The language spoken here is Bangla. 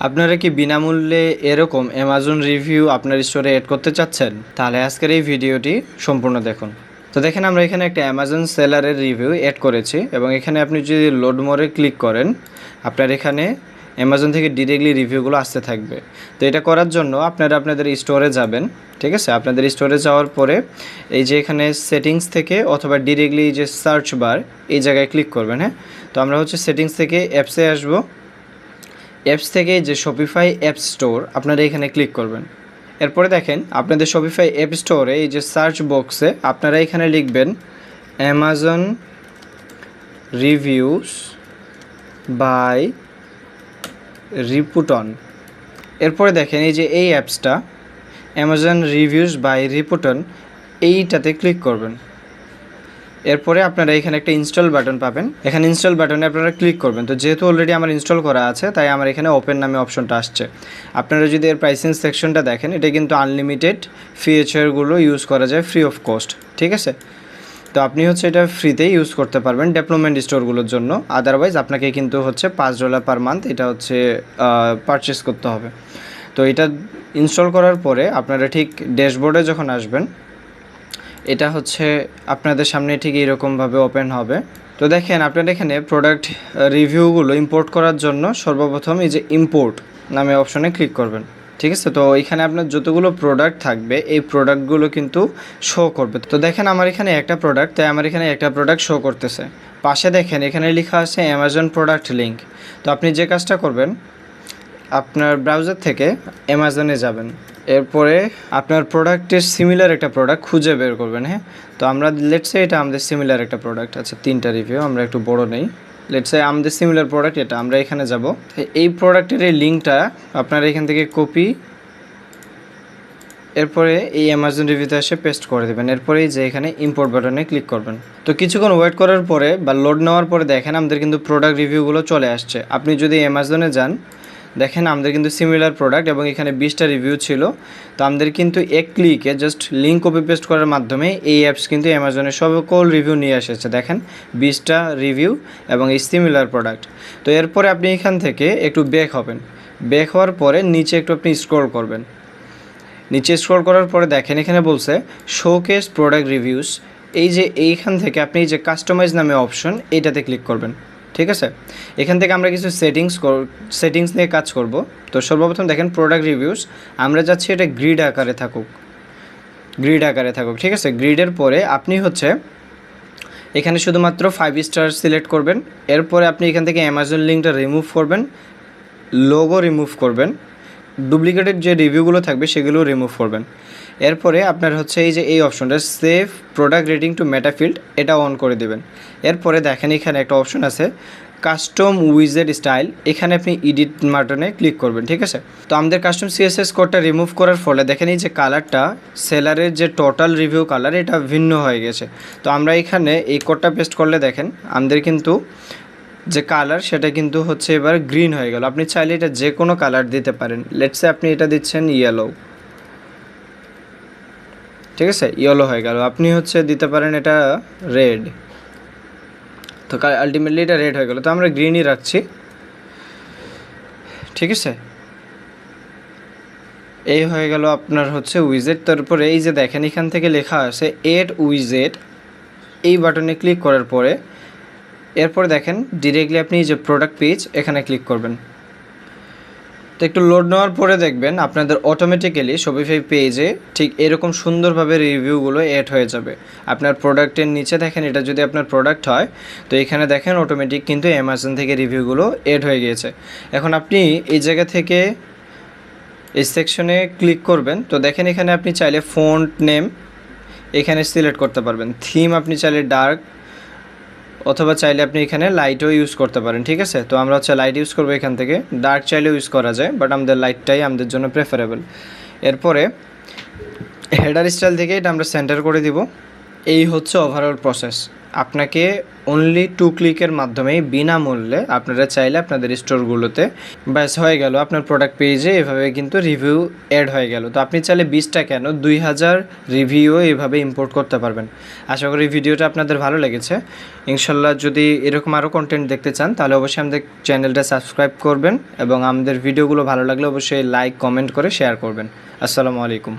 আপনারা কি বিনামূল্যে এরকম অ্যামাজন রিভিউ আপনার স্টোরে এড করতে চাচ্ছেন? তাহলে আজকের এই ভিডিওটি সম্পূর্ণ দেখুন। তো দেখেন আমরা এখানে একটা অ্যামাজন সেলারের রিভিউ এড করেছি এবং এখানে আপনি যদি লোড মোরে ক্লিক করেন আপনার এখানে অ্যামাজন থেকে ডিরেক্টলি রিভিউগুলো আসতে থাকবে। তো এটা করার জন্য আপনারা আপনাদের স্টোরে যাবেন, ঠিক আছে? আপনাদের স্টোরে যাওয়ার পরে এই যে এখানে সেটিংস থেকে অথবা ডিরেক্টলি যে সার্চ বার এই জায়গায় ক্লিক করবেন। হ্যাঁ, তো আমরা হচ্ছে সেটিংস থেকে অ্যাপসে আসবো। অ্যাপস থেকে যে শপিফাই অ্যাপ স্টোর আপনারা এখানে ক্লিক করবেন। এরপরে দেখেন আপনাদের শপিফাই অ্যাপ স্টোরে এই যে সার্চ বক্সে আপনারা এখানে লিখবেন অ্যামাজন রিভিউস বাই রিপুটন। এরপরে দেখেন এই যে এই অ্যাপসটা অ্যামাজন রিভিউস বাই রিপুটন, এইটাতে ক্লিক করবেন। এরপরে আপনারা এখানে একটা ইনস্টল বাটন পাবেন, এখানে ইনস্টল বাটনে আপনারা ক্লিক করবেন। তো যেহেতু অলরেডি আমার ইনস্টল করা আছে তাই আমার এখানে ওপেন নামে অপশনটা আসছে। আপনারা যদি এর প্রাইসিং সেকশনটা দেখেন, এটা কিন্তু আনলিমিটেড ফিচারগুলো ইউজ করা যায় ফ্রি অফ কস্ট, ঠিক আছে? তো আপনি হচ্ছে এটা ফ্রিতেই ইউজ করতে পারবেন ডেভেলপমেন্ট স্টোরগুলোর জন্য। আদারওয়াইজ আপনাকে কিন্তু হচ্ছে $5 পার মান্থ এটা হচ্ছে পারচেস করতে হবে। তো এটা ইনস্টল করার পরে আপনারা ঠিক ড্যাশবোর্ডে যখন আসবেন, এটা হচ্ছে আপনাদের সামনে ঠিক এইরকমভাবে ওপেন হবে। তো দেখেন আপনারা এখানে প্রোডাক্ট রিভিউগুলো ইম্পোর্ট করার জন্য সর্বপ্রথম এই যে ইম্পোর্ট নামে অপশনে ক্লিক করবেন, ঠিক আছে? তো এখানে আপনার যতগুলো প্রোডাক্ট থাকবে এই প্রোডাক্টগুলো কিন্তু শো করবে। তো দেখেন আমার এখানে একটা প্রোডাক্ট, তাই আমার এখানে একটা প্রোডাক্ট শো করতেছে। পাশে দেখেন এখানে লেখা আছে অ্যামাজন প্রোডাক্ট লিঙ্ক। তো আপনি যে কাজটা করবেন, আপনার ব্রাউজার থেকে অ্যামাজনে যাবেন, এরপরে আপনার প্রোডাক্টের সিমিলার একটা প্রোডাক্ট খুঁজে বের করবেন। হ্যাঁ, তো আমরা লেটসে এটা আমাদের সিমিলার একটা প্রোডাক্ট আছে, 3টা রিভিউ, আমরা একটু বড় নেই। লেটসে আমাদের সিমিলার প্রোডাক্ট এটা, আমরা এখানে যাব। এই প্রোডাক্টের এই লিঙ্কটা আপনারা এখান থেকে কপি, এরপরে এই অ্যামাজন রিভিউতে এসে পেস্ট করে দেবেন। এরপরেই যে এখানে ইম্পোর্ট বাটনে ক্লিক করবেন। তো কিছুক্ষণ ওয়েট করার পরে বা লোড নেওয়ার পরে দেখেন আমাদের কিন্তু প্রোডাক্ট রিভিউগুলো চলে আসছে। আপনি যদি অ্যামাজনে যান, দেখেন আমাদের কিন্তু সিমিলার প্রোডাক্ট এবং এখানে 20টা রিভিউ ছিল। তো আমাদের কিন্তু এক ক্লিকে জাস্ট লিঙ্ক কপি পেস্ট করার মাধ্যমে এই অ্যাপস কিন্তু অ্যামাজনের সকল রিভিউ নিয়ে এসেছে। দেখেন 20টা রিভিউ এবং এই সিমিলার প্রোডাক্ট। তো এরপরে আপনি এখান থেকে একটু ব্যাক হবেন। ব্যাক হওয়ার পরে নিচে একটু আপনি স্ক্রল করবেন। নিচে স্ক্রল করার পরে দেখেন এখানে বলছে শোকেস প্রোডাক্ট রিভিউস। এই যে এইখান থেকে আপনি এই যে কাস্টমাইজ নামে অপশন, এইটাতে ক্লিক করবেন, ঠিক আছে? এখান থেকে আমরা কিছু সেটিংস নিয়ে কাজ করব। তো সর্বপ্রথম দেখেন প্রোডাক্ট রিভিউস, আমরা যাচ্ছি এটা গ্রিড আকারে থাকুক, ঠিক আছে? গ্রিডের পরে আপনি হচ্ছে এখানে শুধুমাত্র 5 স্টার সিলেক্ট করবেন। এরপরে আপনি এখান থেকে অ্যামাজন লিঙ্কটা রিমুভ করবেন, লোগো রিমুভ করবেন, ডুপ্লিকেটেড যে রিভিউগুলো থাকবে সেগুলো রিমুভ করবেন। এরপরে আপনার হচ্ছে এই যে এই অপশনটা সেভ প্রোডাক্ট রেটিং টু মেটাফিল্ড, এটা অন করে দেবেন। এরপরে দেখেন এখানে একটা অপশন আছে কাস্টম উইজেট স্টাইল, এখানে আপনি এডিট বাটনে ক্লিক করবেন, ঠিক আছে? তো আমাদের কাস্টম সিএসএস কোডটা রিমুভ করার ফলে দেখেন এই যে কালারটা সেলারের যে টোটাল রিভিউ কালার এটা ভিন্ন হয়ে গেছে। তো আমরা এখানে এই কোডটা পেস্ট করলে দেখেন আমাদের কিন্তু যে কালার সেটা কিন্তু হচ্ছে এবার গ্রিন হয়ে গেল। আপনি চাইলে এটা যে কোনো কালার দিতে পারেন। লেটসে আপনি এটা দিচ্ছেন ইয়েলো, ঠিক আছে? ইয়েলো হয়ে গেল। আপনি হচ্ছে দিতে পারেন এটা রেড, তো আলটিমেটলি এটা রেড হয়ে গেল। তো আমরা গ্রিনই রাখছি, ঠিক আছে? এই হয়ে গেল আপনার হচ্ছে উইজেট। তারপরে এই যে দেখেন এখান থেকে লেখা আছে এড উইজেট, এই বাটনে ক্লিক করার পরে এরপরে দেখেন ডিরেক্টলি আপনি যে প্রোডাক্ট পেজ এখানে ক্লিক করবেন। তো একটু লোড নেওয়ার পরে দেখবেন আপনাদের অটোমেটিক্যালি শপিফাই পেজে ঠিক এরকম সুন্দরভাবে রিভিউগুলো অ্যাড হয়ে যাবে। আপনার প্রোডাক্টের নিচে দেখেন এটা যদি আপনার প্রোডাক্ট হয়, তো এখানে দেখেন অটোমেটিক কিন্তু অ্যামাজন থেকে রিভিউগুলো অ্যাড হয়ে গিয়েছে। এখন আপনি এই জায়গা থেকে এই সেকশনে ক্লিক করবেন। তো দেখেন এখানে আপনি চাইলে ফন্ট নেম এখানে সিলেক্ট করতে পারবেন, থিম আপনি চাইলে ডার্ক অথবা চাইলে আপনি এখানে লাইটও ইউজ করতে পারেন, ঠিক আছে? তো আমরা হচ্ছে লাইট ইউজ করবো এখান থেকে, ডার্ক চাইলেও ইউজ করা যায় বাট আমাদের লাইটটাই আমাদের জন্য প্রেফারেবল। এরপরে হেডার স্টাইল থেকে এটা আমরা সেন্টার করে দিব। এই হচ্ছে ওভারঅল প্রসেস। আপনাকে অনলি 2 ক্লিকের মাধ্যমেই বিনামূল্যে আপনারা চাইলে আপনাদের স্টোরগুলোতে ব্যাস হয়ে গেল আপনার প্রোডাক্ট পেজে এভাবে কিন্তু রিভিউ অ্যাড হয়ে গেল। তো আপনি চাইলে 20টা কেন 2000 রিভিউ এভাবে ইম্পোর্ট করতে পারবেন। আশা করি ভিডিওটা আপনাদের ভালো লেগেছে। ইনশাল্লাহ যদি এরকম আরও কন্টেন্ট দেখতে চান তাহলে অবশ্যই আমাদের চ্যানেলটা সাবস্ক্রাইব করবেন এবং আমাদের ভিডিওগুলো ভালো লাগলে অবশ্যই লাইক কমেন্ট করে শেয়ার করবেন। আসসালামু আলাইকুম।